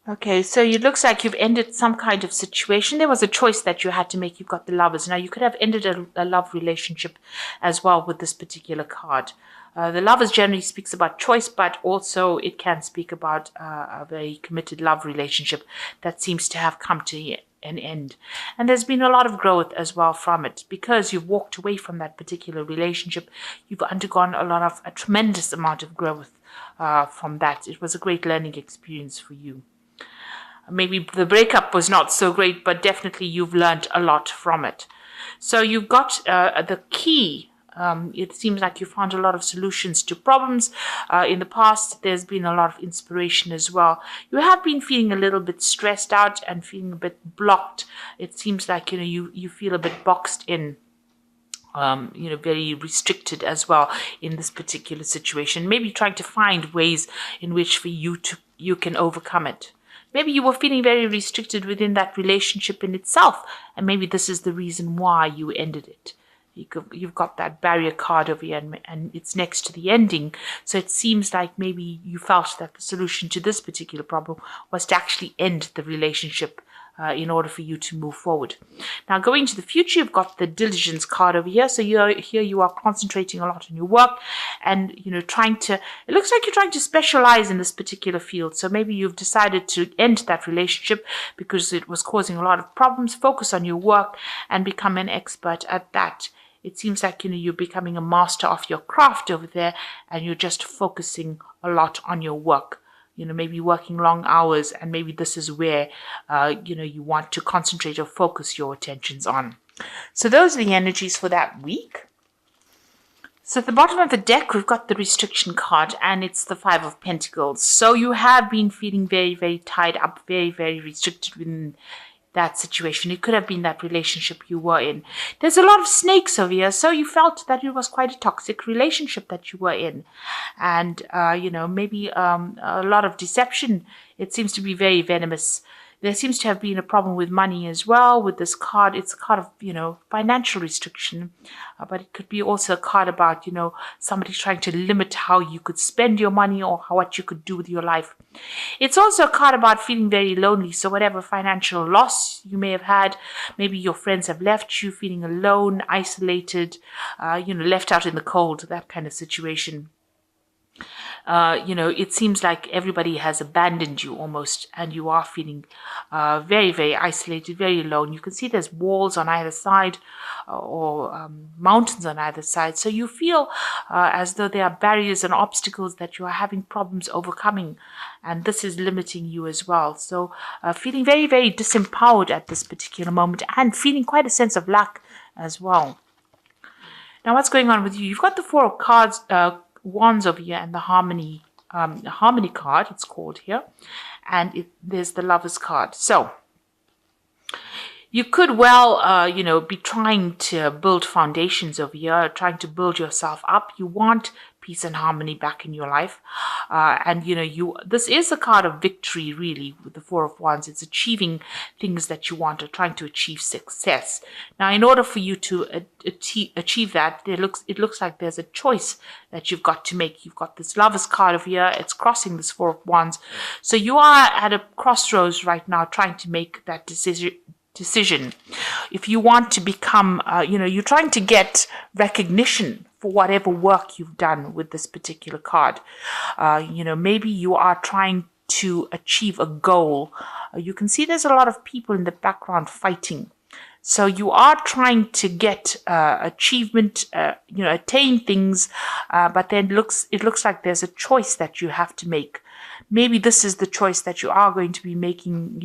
Okay, so it looks like you've ended some kind of situation. There was a choice that you had to make. You've got the Lovers. Now, you could have ended a love relationship as well with this particular card. The Lovers generally speaks about choice, but also it can speak about a very committed love relationship that seems to have come to an end. And there's been a lot of growth as well from it because you've walked away from that particular relationship. You've undergone a tremendous amount of growth from that. It was a great learning experience for you. Maybe the breakup was not so great, but definitely you've learned a lot from it. So you've got the key. It seems like you found a lot of solutions to problems. In the past, there's been a lot of inspiration as well. You have been feeling a little bit stressed out and feeling a bit blocked. It seems like you feel a bit boxed in. Very restricted as well in this particular situation. Maybe trying to find ways in which for you can overcome it. Maybe you were feeling very restricted within that relationship in itself, and maybe this is the reason why you ended it. You've got that barrier card over here, and it's next to the ending. So it seems like maybe you felt that the solution to this particular problem was to actually end the relationship in order for you to move forward. Now, going to the future, you've got the diligence card over here. So you are concentrating a lot on your work and, it looks like you're trying to specialize in this particular field. So maybe you've decided to end that relationship because it was causing a lot of problems. Focus on your work and become an expert at that. It seems like, you're becoming a master of your craft over there and you're just focusing a lot on your work. Maybe working long hours, and maybe this is where, you want to concentrate or focus your attentions on. So those are the energies for that week. So at the bottom of the deck, we've got the restriction card, and it's the Five of Pentacles. So you have been feeling very, very tied up, very, very restricted within that situation. It could have been that relationship you were in. There's a lot of snakes over here, so you felt that it was quite a toxic relationship that you were in, and maybe a lot of deception. It seems to be very venomous. There seems to have been a problem with money as well with this card. It's a card of, financial restriction, but it could be also a card about, somebody trying to limit how you could spend your money or what you could do with your life. It's also a card about feeling very lonely. So whatever financial loss you may have had, maybe your friends have left you, feeling alone, isolated, left out in the cold, that kind of situation. It seems like everybody has abandoned you almost, and you are feeling very, very isolated, very alone. You can see there's walls on either side or mountains on either side. So you feel as though there are barriers and obstacles that you are having problems overcoming, and this is limiting you as well. So feeling very, very disempowered at this particular moment and feeling quite a sense of lack as well. Now, what's going on with you? You've got the Four of Cards, Wands over here, and the harmony card, it's called here, and there's the Lovers card. So you could well be trying to build foundations over here, trying to build yourself up. You want peace and harmony back in your life, and this is a card of victory, really, with the Four of Wands. It's achieving things that you want, or trying to achieve success. Now, in order for you to achieve that, it looks like there's a choice that you've got to make. You've got this Lovers card over here. It's crossing this Four of Wands. So you are at a crossroads right now, trying to make that decision. If you want to become, you're trying to get recognition for whatever work you've done with this particular card. Maybe you are trying to achieve a goal. You can see there's a lot of people in the background fighting. So you are trying to get achievement, attain things, but then it looks like there's a choice that you have to make. Maybe this is the choice that you are going to be making,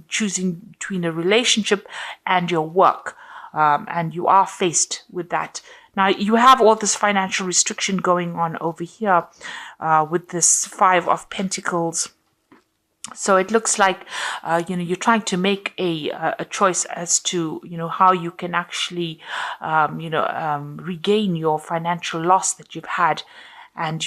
choosing between a relationship and your work. And you are faced with that. Now, you have all this financial restriction going on over here with this Five of Pentacles. So it looks like, you're trying to make a choice as to, how you can actually, regain your financial loss that you've had. And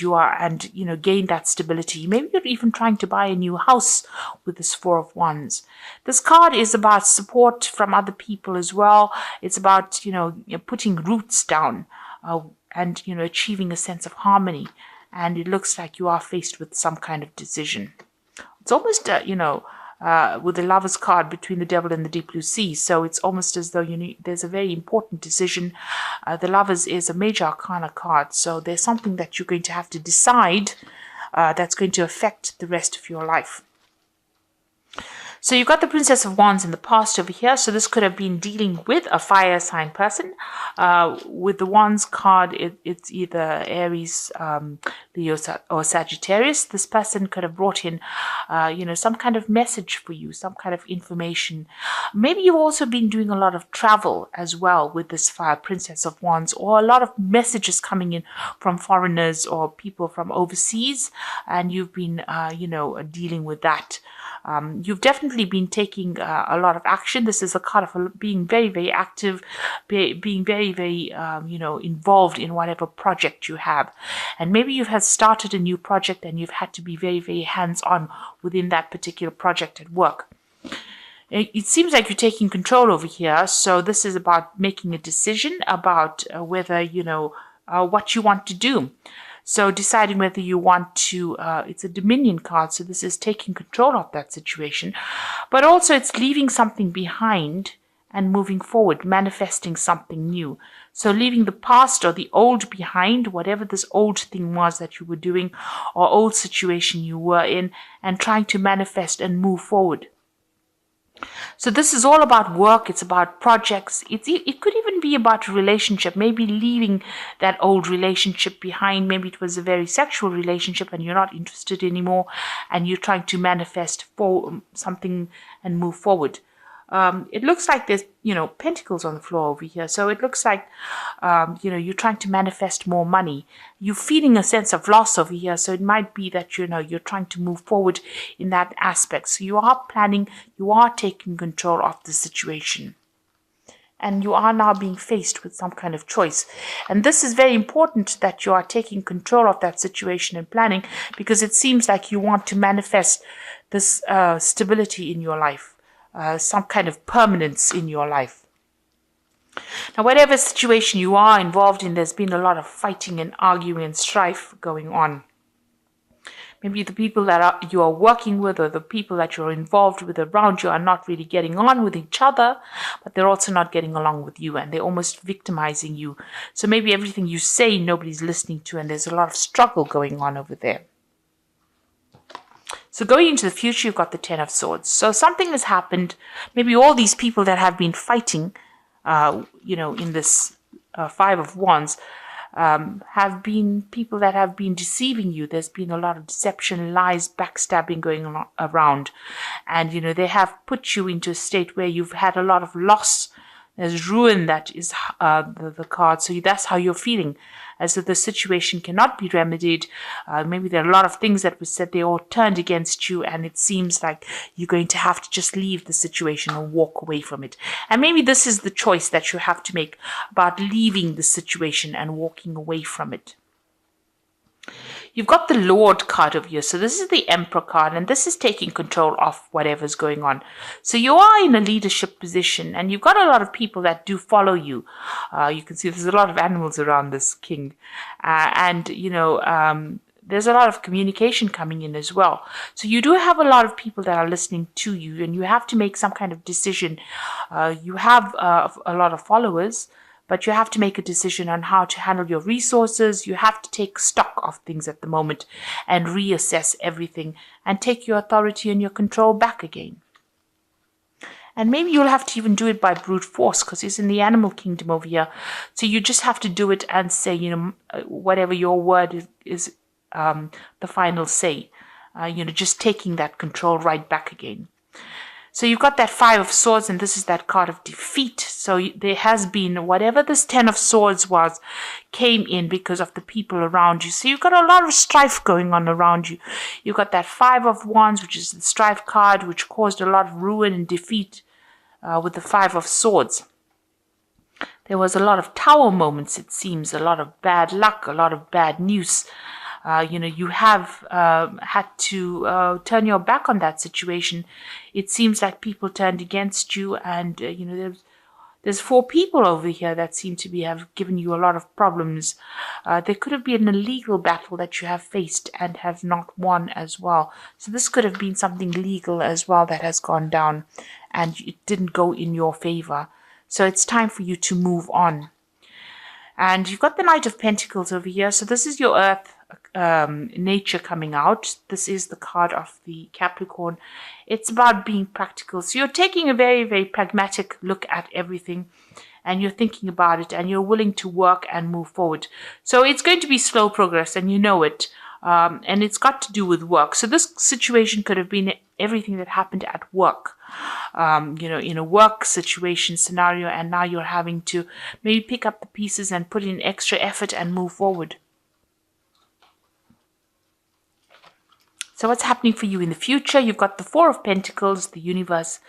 gain that stability. Maybe you're even trying to buy a new house with this Four of Wands. This card is about support from other people as well. It's about, putting roots down and, achieving a sense of harmony. And it looks like you are faced with some kind of decision. it's almost, with the Lovers card between the Devil and the Deep Blue Sea. So it's almost as though there's a very important decision. The Lovers is a major arcana card. So there's something that you're going to have to decide that's going to affect the rest of your life. So you've got the Princess of Wands in the past over here. So this could have been dealing with a fire sign person. With the Wands card, it's either Aries, Leo, or Sagittarius. This person could have brought in, some kind of message for you, some kind of information. Maybe you've also been doing a lot of travel as well with this fire Princess of Wands, or a lot of messages coming in from foreigners or people from overseas, and you've been, dealing with that. You've definitely been taking a lot of action. This is a card of being very, very active, being very, very, involved in whatever project you have. And maybe you have started a new project and you've had to be very, very hands-on within that particular project at work. It seems like you're taking control over here. So this is about making a decision about whether, what you want to do. So deciding whether you want to, it's a Dominion card, so this is taking control of that situation. But also it's leaving something behind and moving forward, manifesting something new. So leaving the past or the old behind, whatever this old thing was that you were doing or old situation you were in, and trying to manifest and move forward. So this is all about work. It's about projects. It could even be about a relationship, maybe leaving that old relationship behind. Maybe it was a very sexual relationship and you're not interested anymore and you're trying to manifest for something and move forward. It looks like there's, pentacles on the floor over here. So it looks like, you're trying to manifest more money. You're feeling a sense of loss over here. So it might be that, you're trying to move forward in that aspect. So you are planning, you are taking control of the situation. And you are now being faced with some kind of choice. And this is very important that you are taking control of that situation and planning, because it seems like you want to manifest this stability in your life. Some kind of permanence in your life. Now, whatever situation you are involved in, there's been a lot of fighting and arguing and strife going on. Maybe the people that you are working with or the people that you're involved with around you are not really getting on with each other, but they're also not getting along with you and they're almost victimizing you. So maybe everything you say, nobody's listening to, and there's a lot of struggle going on over there. So going into the future, you've got the Ten of Swords. So something has happened. Maybe all these people that have been fighting, in this Five of Wands, have been people that have been deceiving you. There's been a lot of deception, lies, backstabbing going on around. And, they have put you into a state where you've had a lot of loss. There's ruin that is the card. So that's how you're feeling, as if the situation cannot be remedied. Maybe there are a lot of things that were said, they all turned against you, and it seems like you're going to have to just leave the situation or walk away from it. And maybe this is the choice that you have to make about leaving the situation and walking away from it. You've got the Lord card over here. So this is the Emperor card, and this is taking control of whatever's going on. So you are in a leadership position, and you've got a lot of people that do follow you. You can see there's a lot of animals around this king. There's a lot of communication coming in as well. So you do have a lot of people that are listening to you, and you have to make some kind of decision. You have a lot of followers, but you have to make a decision on how to handle your resources. You have to take stock of things at the moment and reassess everything and take your authority and your control back again. And maybe you'll have to even do it by brute force, because he's in the animal kingdom over here. So you just have to do it and say, whatever your word is the final say. Just taking that control right back again. So you've got that Five of Swords, and this is that card of defeat. So there has been, whatever this Ten of Swords was, came in because of the people around you. So you've got a lot of strife going on around you. You've got that Five of Wands, which is the strife card, which caused a lot of ruin and defeat with the Five of Swords. There was a lot of tower moments, it seems, a lot of bad luck, a lot of bad news. You have had to turn your back on that situation. It seems like people turned against you, and There's 4 people over here that seem to have given you a lot of problems. There could have been a legal battle that you have faced and have not won as well. So this could have been something legal as well that has gone down and it didn't go in your favor. So it's time for you to move on. And you've got the Knight of Pentacles over here. So this is your earth nature coming out. This is the card of the Capricorn. It's about being practical. So you're taking a very, very pragmatic look at everything and you're thinking about it and you're willing to work and move forward. So it's going to be slow progress and you know it. And it's got to do with work. So this situation could have been everything that happened at work, in a work situation scenario, and now you're having to maybe pick up the pieces and put in extra effort and move forward. So what's happening for you in the future? You've got the 4 of Pentacles, the Universe,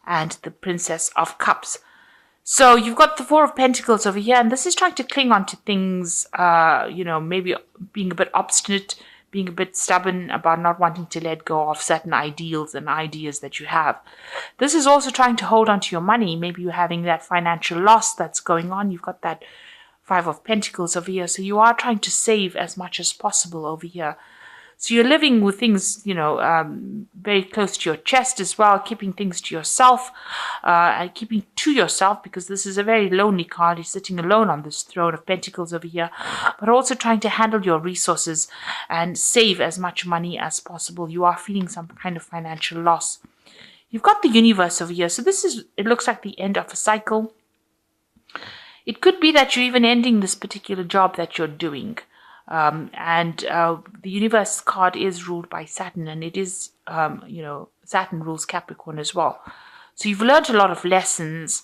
and the Princess of Cups. So you've got the 4 of Pentacles over here, and this is trying to cling on to things, maybe being a bit obstinate, being a bit stubborn about not wanting to let go of certain ideals and ideas that you have. This is also trying to hold on to your money. Maybe you're having that financial loss that's going on. You've got that 5 of Pentacles over here. So you are trying to save as much as possible over here. So you're living with things, very close to your chest as well, keeping things to yourself, and keeping to yourself, because this is a very lonely card. You're sitting alone on this throne of Pentacles over here, but also trying to handle your resources and save as much money as possible. You are feeling some kind of financial loss. You've got the Universe over here. So it looks like the end of a cycle. It could be that you're even ending this particular job that you're doing. The Universe card is ruled by Saturn, and it is, Saturn rules Capricorn as well. So you've learned a lot of lessons.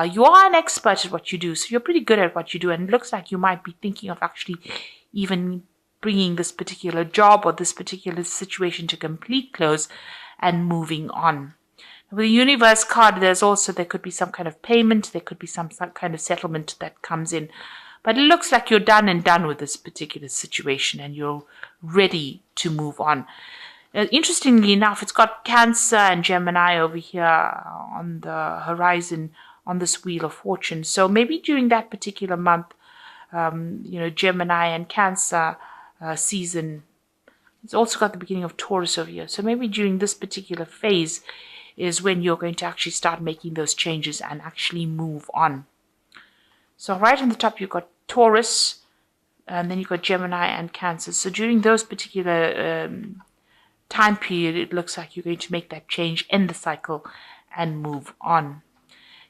You are an expert at what you do, so you're pretty good at what you do, and it looks like you might be thinking of actually even bringing this particular job or this particular situation to complete close and moving on. With the Universe card, there could be some kind of payment, there could be some kind of settlement that comes in. But it looks like you're done with this particular situation and you're ready to move on. Interestingly enough, it's got Cancer and Gemini over here on the horizon on this Wheel of Fortune. So maybe during that particular month, Gemini and Cancer season. It's also got the beginning of Taurus over here. So maybe during this particular phase is when you're going to actually start making those changes and actually move on. So right on the top, you've got Taurus, and then you've got Gemini and Cancer. So during those particular time period, it looks like you're going to make that change, end the cycle, and move on.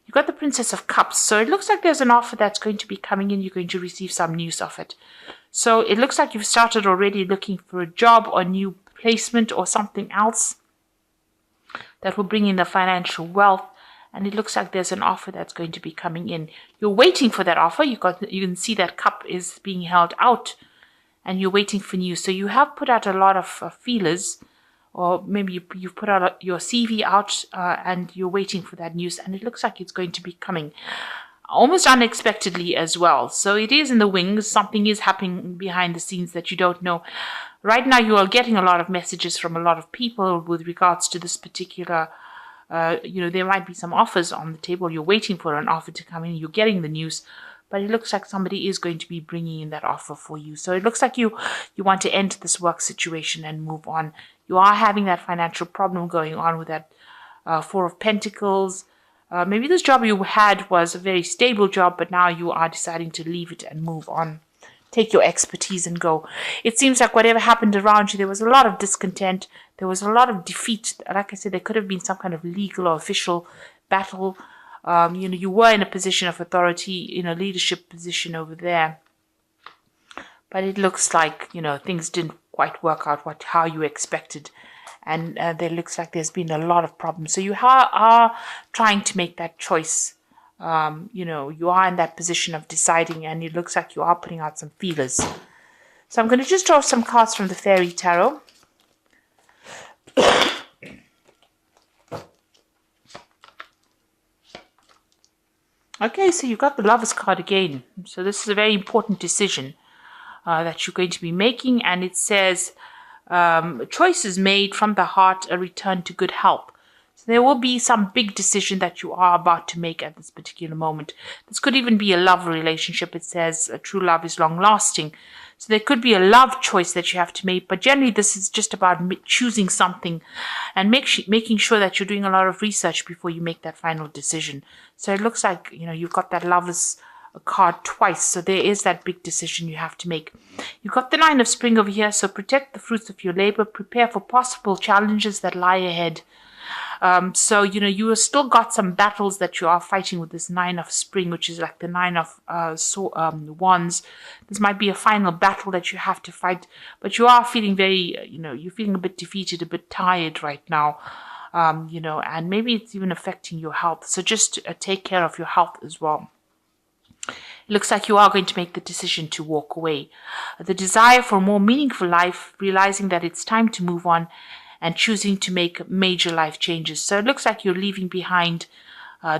You've got the Princess of Cups. So it looks like there's an offer that's going to be coming in. You're going to receive some news of it. So it looks like you've started already looking for a job or new placement or something else that will bring in the financial wealth. And it looks like there's an offer that's going to be coming in. You're waiting for that offer. You can see that cup is being held out and you're waiting for news. So you have put out a lot of feelers, or maybe you've put out your CV out and you're waiting for that news. And it looks like it's going to be coming almost unexpectedly as well. So it is in the wings. Something is happening behind the scenes that you don't know. Right now you are getting a lot of messages from a lot of people with regards to this particular there might be some offers on the table. You're waiting for an offer to come in. You're getting the news, but it looks like somebody is going to be bringing in that offer for you. So it looks like you want to end this work situation and move on. You are having that financial problem going on with that 4 of Pentacles. Maybe this job you had was a very stable job, but now you are deciding to leave it and move on. Take your expertise and go. It seems like whatever happened around you, there was a lot of discontent. There was a lot of defeat. Like I said, there could have been some kind of legal or official battle. You were in a position of authority, in a leadership position over there. But it looks like, things didn't quite work out how you expected. And there looks like there's been a lot of problems. So you are trying to make that choice. You are in that position of deciding, and it looks like you are putting out some feelers. So I'm going to just draw some cards from the Fairy Tarot. Okay, so you've got the Lovers card again. So this is a very important decision that you're going to be making, and it says choices made from the heart, a return to good health. So there will be some big decision that you are about to make at this particular moment. This could even be a love relationship. It says true love is long lasting. So there could be a love choice that you have to make, but generally this is just about choosing something and making sure that you're doing a lot of research before you make that final decision. So it looks like, you've got that Lovers card twice. So there is that big decision you have to make. You've got the Nine of Spring over here. So protect the fruits of your labor. Prepare for possible challenges that lie ahead. So, you have still got some battles that you are fighting with this Nine of Spring, which is like the Nine of Wands. This might be a final battle that you have to fight, but you are feeling very, you're feeling a bit defeated, a bit tired right now, and maybe it's even affecting your health. So just take care of your health as well. It looks like you are going to make the decision to walk away. The desire for a more meaningful life, realizing that it's time to move on, and choosing to make major life changes. So it looks like you're leaving behind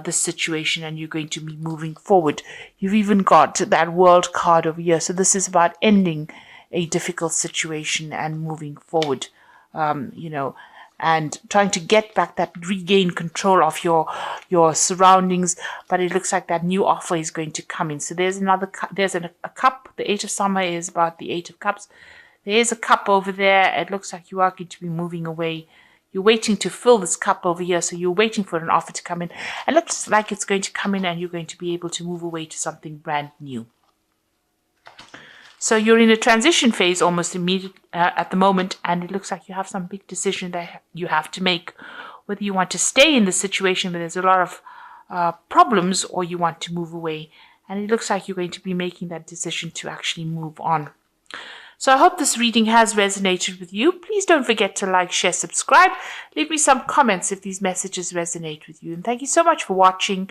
this situation and you're going to be moving forward. You've even got that World card over here. So this is about ending a difficult situation and moving forward, and trying to get back regain control of your surroundings. But it looks like that new offer is going to come in. So there's a cup. The Eight of Summer is about the Eight of Cups. There's a cup over there. It looks like you are going to be moving away. You're waiting to fill this cup over here. So you're waiting for an offer to come in. It looks like it's going to come in and you're going to be able to move away to something brand new. So you're in a transition phase almost immediate at the moment. And it looks like you have some big decision that you have to make. Whether you want to stay in the situation where there's a lot of problems or you want to move away. And it looks like you're going to be making that decision to actually move on. So I hope this reading has resonated with you. Please don't forget to like, share, subscribe. Leave me some comments if these messages resonate with you. And thank you so much for watching.